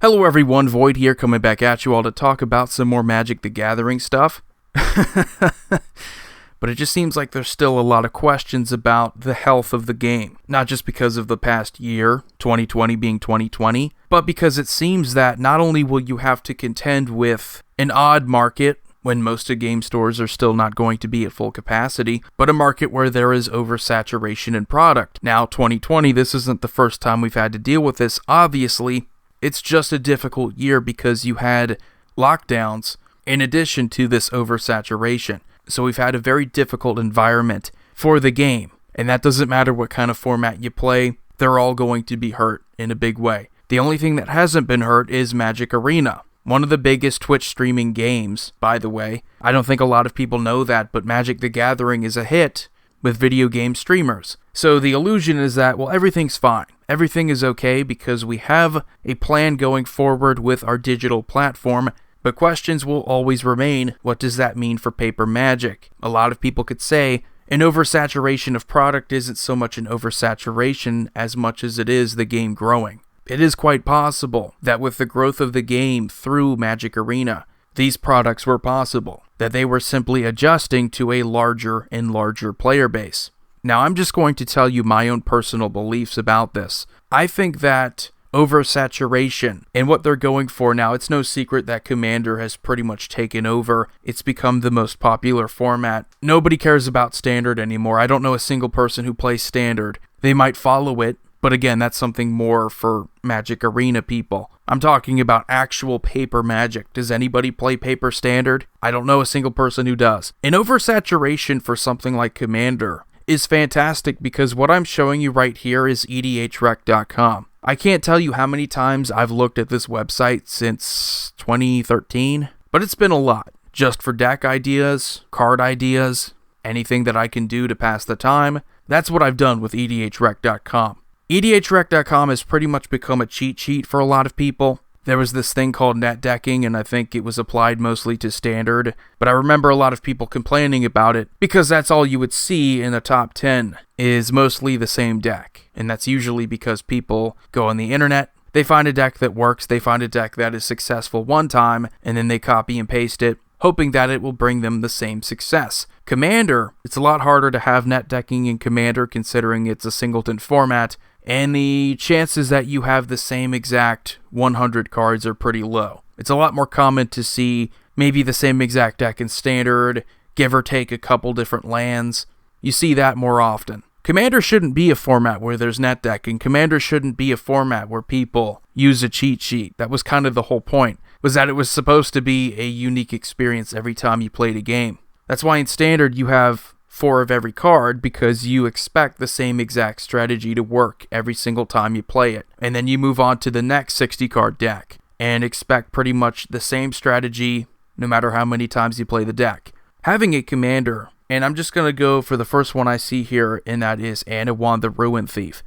Hello everyone, Void here, coming back at you all to talk about some more Magic the Gathering stuff. But it just seems like there's still a lot of questions about the health of the game. Not just because of the past year, 2020 being 2020, but because it seems that not only will you have to contend with an odd market, when most of game stores are still not going to be at full capacity, but a market where there is oversaturation in product. Now, 2020, this isn't the first time we've had to deal with this. Obviously, it's just a difficult year because you had lockdowns in addition to this oversaturation. So we've had a very difficult environment for the game. And that doesn't matter what kind of format you play, they're all going to be hurt in a big way. The only thing that hasn't been hurt is Magic Arena. One of the biggest Twitch streaming games, by the way. I don't think a lot of people know that, but Magic the Gathering is a hit with video game streamers. So the illusion is that, well, everything's fine. Everything is okay because we have a plan going forward with our digital platform, but questions will always remain. What does that mean for paper Magic? A lot of people could say an oversaturation of product isn't so much an oversaturation as much as it is the game growing. It is quite possible that with the growth of the game through Magic Arena, these products were possible, that they were simply adjusting to a larger and larger player base. Now, I'm just going to tell you my own personal beliefs about this. I think that oversaturation and what they're going for now, it's no secret that Commander has pretty much taken over. It's become the most popular format. Nobody cares about Standard anymore. I don't know a single person who plays Standard. They might follow it, but again, that's something more for Magic Arena people. I'm talking about actual paper Magic. Does anybody play paper Standard? I don't know a single person who does. An oversaturation for something like Commander is fantastic because what I'm showing you right here is edhrec.com. I can't tell you how many times I've looked at this website since 2013, but it's been a lot. Just for deck ideas, card ideas, anything that I can do to pass the time, that's what I've done with edhrec.com. edhrec.com has pretty much become a cheat sheet for a lot of people. There was this thing called net decking, and I think it was applied mostly to Standard, but I remember a lot of people complaining about it because that's all you would see in the top 10 is mostly the same deck. And that's usually because people go on the internet, they find a deck that works, they find a deck that is successful one time, and then they copy and paste it, hoping that it will bring them the same success. Commander, it's a lot harder to have net decking in Commander considering it's a singleton format, and the chances that you have the same exact 100 cards are pretty low. It's a lot more common to see maybe the same exact deck in Standard, give or take a couple different lands. You see that more often. Commander shouldn't be a format where there's net decking. Commander shouldn't be a format where people use a cheat sheet. That was kind of the whole point, was that it was supposed to be a unique experience every time you played a game. That's why in Standard you have 4 of every card because you expect the same exact strategy to work every single time you play it. And then you move on to the next 60 card deck and expect pretty much the same strategy no matter how many times you play the deck. Having a Commander, and I'm just going to go for the first one I see here, and that is Anawan the Ruin Thief.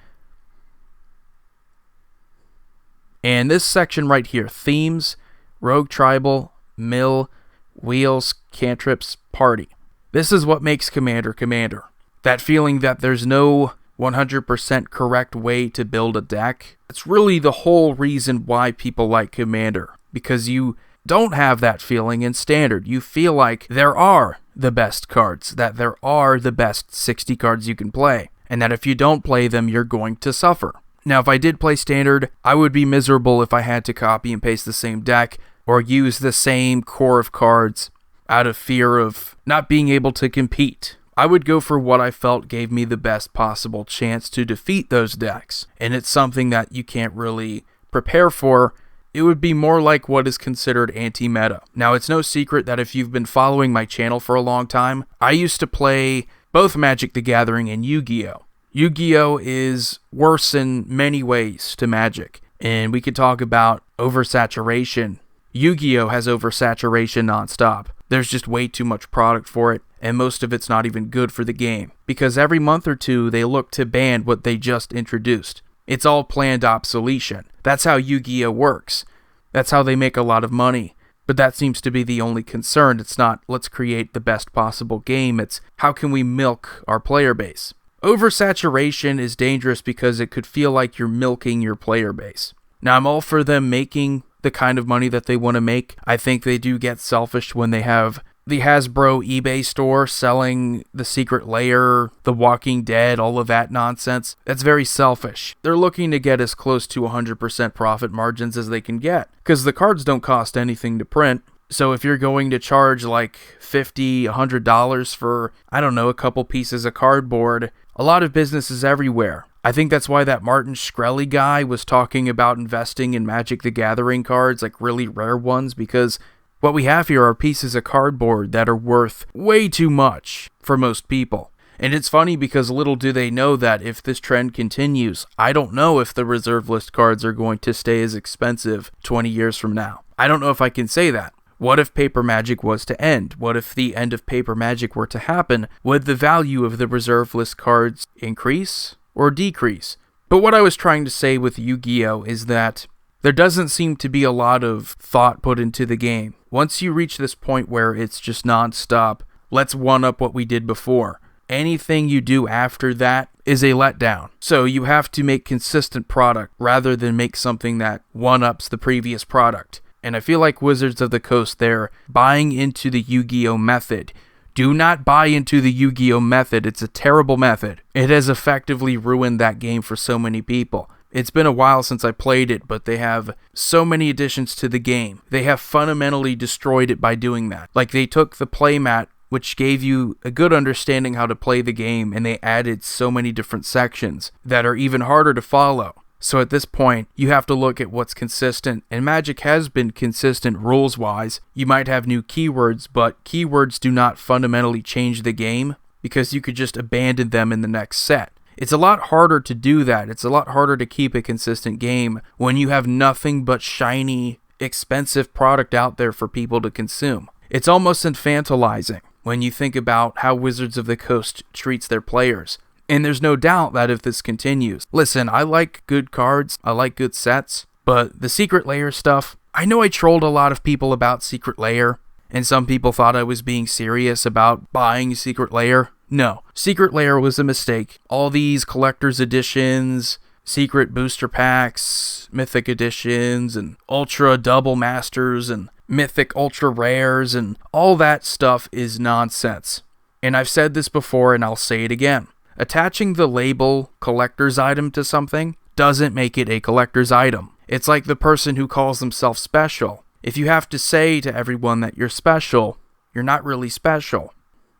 And this section right here, themes, rogue tribal, mill, wheels, cantrips, party. This is what makes Commander Commander. That feeling that there's no 100% correct way to build a deck. It's really the whole reason why people like Commander. Because you don't have that feeling in Standard. You feel like there are the best cards. That there are the best 60 cards you can play. And that if you don't play them, you're going to suffer. Now, if I did play Standard, I would be miserable if I had to copy and paste the same deck or use the same core of cards out of fear of not being able to compete. I would go for what I felt gave me the best possible chance to defeat those decks, and it's something that you can't really prepare for. It would be more like what is considered anti-meta. Now, it's no secret that if you've been following my channel for a long time, I used to play both Magic the Gathering and Yu-Gi-Oh! Yu-Gi-Oh! Is worse in many ways to Magic, and we could talk about oversaturation. Yu-Gi-Oh! Has oversaturation nonstop. There's just way too much product for it, and most of it's not even good for the game. Because every month or two, they look to ban what they just introduced. It's all planned obsolescence. That's how Yu-Gi-Oh! Works. That's how they make a lot of money. But that seems to be the only concern. It's not, let's create the best possible game. It's, how can we milk our player base? Oversaturation is dangerous because it could feel like you're milking your player base. Now, I'm all for them making the kind of money that they want to make. I think they do get selfish when they have the Hasbro eBay store selling the Secret Lair, The Walking Dead, all of that nonsense. That's very selfish. They're looking to get as close to 100% profit margins as they can get, because the cards don't cost anything to print. So if you're going to charge like $50, $100 for, I don't know, a couple pieces of cardboard, a lot of businesses everywhere. I think that's why that Martin Shkreli guy was talking about investing in Magic the Gathering cards, like really rare ones, because what we have here are pieces of cardboard that are worth way too much for most people. And it's funny because little do they know that if this trend continues, I don't know if the reserve list cards are going to stay as expensive 20 years from now. I don't know if I can say that. What if Paper Magic was to end? What if the end of Paper Magic were to happen? Would the value of the reserve list cards increase or decrease? But what I was trying to say with Yu-Gi-Oh! Is that there doesn't seem to be a lot of thought put into the game. Once you reach this point where it's just non-stop, let's one-up what we did before. Anything you do after that is a letdown. So you have to make consistent product rather than make something that one-ups the previous product. And I feel like Wizards of the Coast, they're buying into the Yu-Gi-Oh! Method. Do not buy into the Yu-Gi-Oh! Method. It's a terrible method. It has effectively ruined that game for so many people. It's been a while since I played it, but they have so many additions to the game. They have fundamentally destroyed it by doing that. Like, they took the playmat, which gave you a good understanding how to play the game, and they added so many different sections that are even harder to follow. So at this point, you have to look at what's consistent, and Magic has been consistent rules-wise. You might have new keywords, but keywords do not fundamentally change the game, because you could just abandon them in the next set. It's a lot harder to do that. It's a lot harder to keep a consistent game when you have nothing but shiny, expensive product out there for people to consume. It's almost infantilizing when you think about how Wizards of the Coast treats their players. And there's no doubt that if this continues, listen, I like good cards, I like good sets, but the Secret Lair stuff, I know I trolled a lot of people about Secret Lair, and some people thought I was being serious about buying Secret Lair. No, Secret Lair was a mistake. All these collector's editions, secret booster packs, mythic editions, and ultra double masters, and mythic ultra rares, and all that stuff is nonsense. And I've said this before and I'll say it again. Attaching the label collector's item to something doesn't make it a collector's item. It's like the person who calls themselves special. If you have to say to everyone that you're special, you're not really special.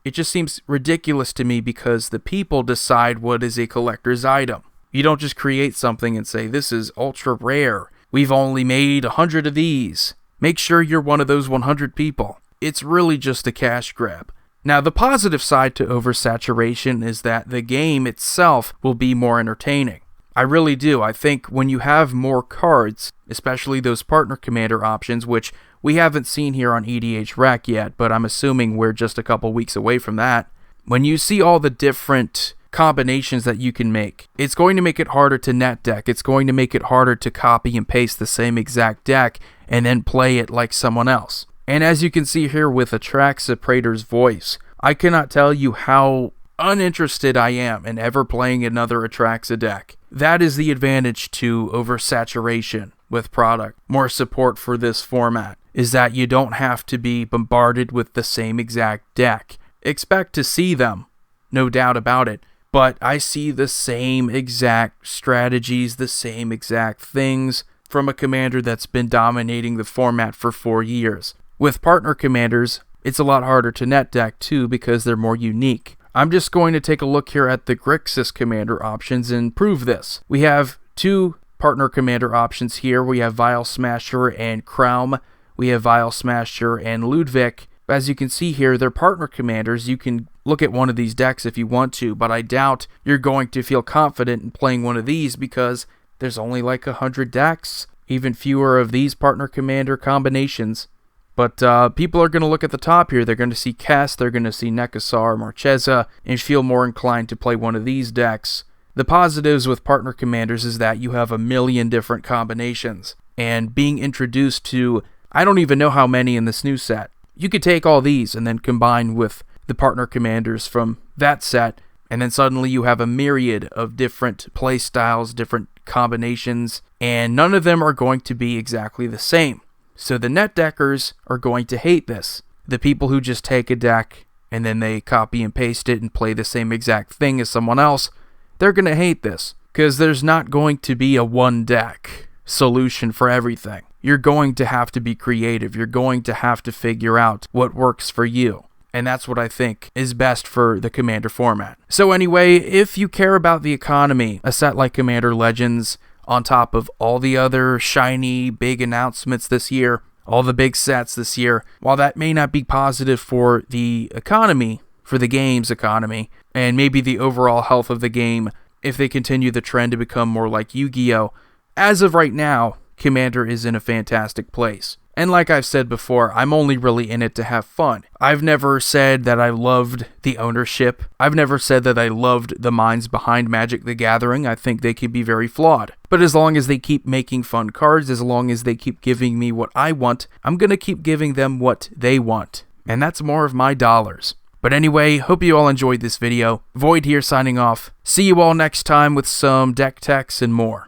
It just seems ridiculous to me because the people decide what is a collector's item. You don't just create something and say, this is ultra rare. We've only made 100 of these. Make sure you're one of those 100 people. It's really just a cash grab. Now, the positive side to Oversaturation is that the game itself will be more entertaining. I really do. I think when you have more cards, especially those partner commander options, which we haven't seen here on EDH Rec yet, but I'm assuming we're just a couple weeks away from that. When you see all the different combinations that you can make, it's going to make it harder to net deck. It's going to make it harder to copy and paste the same exact deck and then play it like someone else. And as you can see here with Atraxa Praetor's voice, I cannot tell you how uninterested I am in ever playing another Atraxa deck. That is the advantage to Oversaturation with product. More support for this format is that you don't have to be bombarded with the same exact deck. Expect to see them, no doubt about it, but I see the same exact strategies, the same exact things from a commander that's been dominating the format for 4 years. With partner commanders, it's a lot harder to net deck too because they're more unique. I'm just going to take a look here at the Grixis commander options and prove this. We have 2 partner commander options here. We have Vial Smasher and Kraum. We have Vial Smasher and Ludwig. As you can see here, they're partner commanders. You can look at one of these decks if you want to, but I doubt you're going to feel confident in playing one of these because there's only like 100 decks, even fewer of these partner commander combinations. But people are going to look at the top here. They're going to see Kess, they're going to see Nekasar, Marchesa, and feel more inclined to play one of these decks. The positives with partner commanders is that you have a million different combinations. And being introduced to, I don't even know how many in this new set. You could take all these and then combine with the partner commanders from that set, and then suddenly you have a myriad of different play styles, different combinations, and none of them are going to be exactly the same. So the net deckers are going to hate this. The people who just take a deck and then they copy and paste it and play the same exact thing as someone else, they're going to hate this, because there's not going to be a one deck solution for everything. You're going to have to be creative. You're going to have to figure out what works for you. And that's what I think is best for the Commander format. So anyway, if you care about the economy, a set like Commander Legends, on top of all the other shiny, big announcements this year, all the big sets this year, while that may not be positive for the economy, for the game's economy, and maybe the overall health of the game, if they continue the trend to become more like Yu-Gi-Oh!, as of right now, Commander is in a fantastic place. And like I've said before, I'm only really in it to have fun. I've never said that I loved the ownership. I've never said that I loved the minds behind Magic the Gathering. I think they can be very flawed. But as long as they keep making fun cards, as long as they keep giving me what I want, I'm going to keep giving them what they want. And that's more of my dollars. But anyway, hope you all enjoyed this video. Void here signing off. See you all next time with some deck techs and more.